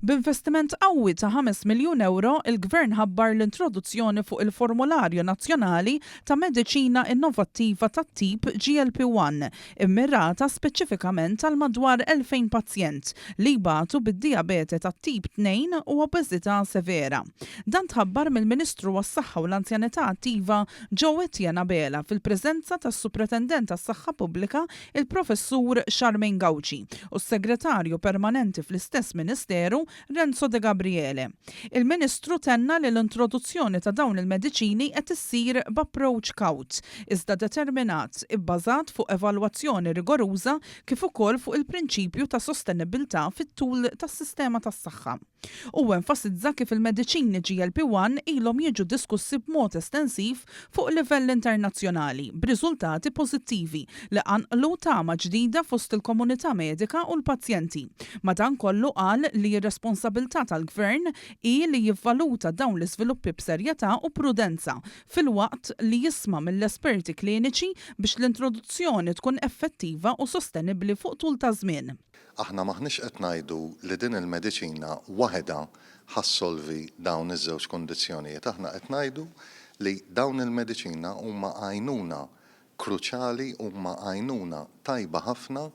B'investiment qawwi ta' 5 miljun euro, il-Gvern ħabbar l-introduzzjoni fuq il-Formularju Nazzjonali ta' Mediċina Innovattiva tat-tip GLP-1, immirata speċifikament għal madwar 2000 pazjent li jbatu bid-diabete tat-tip 2 u obeżità severa. Dan tħabbar mill-Ministru għas-Saħħa u l-Anzjanità Attiva Joe Etienne Abela fil-preżenza tas-Supretendent tas-Saħħa Pubblika il-Professur Charmaine Gauci u s-Segretarju Permanenti fl-istess Ministeru Renzo De Gabriele. Il-Ministru tenna li l-introduzzjoni ta' dawn il-mediċini qed issir b'approach kaut, iżda determinat ibbażat fuq evalwazzjoni rigoruża kif ukoll fuq il-prinċipju ta' sostenibilità fit-tul tas-sistema tas-saħħa. U enfasizza kif il-mediċini GLP-1 ilhom jiġu diskussi b'mod estensiv fuq livell internazzjonali b'riżultati pożittivi li għanqlu tama ġdida fost il-komunità medika u l-pazjenti. Madankollu qal li r-responsabilità tal-Gvern hi li jivvaluta dawn l-iżviluppi b'serjetà u prudenza fil-waqt li jisma' mill-esperti kliniċi biex l-introduzzjoni tkun effettiva u sostenibbli fuq tul ta' żmien. Aħna maħniex qed ngħidu li din il-mediċina waħedha ħassolvi dawn iż-żewġ kundizzjonijiet. Aħna qed ngħidu li dawn il-mediċina huma għajnuna kruċjali, huma għajnuna tajba ħafna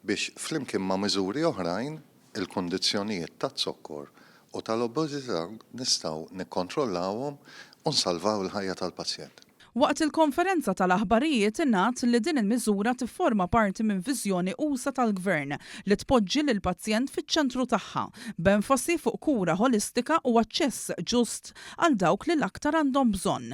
biex flimkien ma' miżuri oħrajn il-kundizzjonijiet tat-zokkor u tal-obeżità nistgħu nikkontrollawhom u nsalvaw il-ħajja tal-pazjent. Waqt il-konferenza tal-aħbarijiet ingħad li din il-miżura tifforma parti minn viżjoni usa tal-Gvern li tpoġġi lil pazjent fiċ-ċentru tagħha, b'enfasi fuq kura holistika u aċċess ġust għal dawk li l-aktar għandhom bżonn.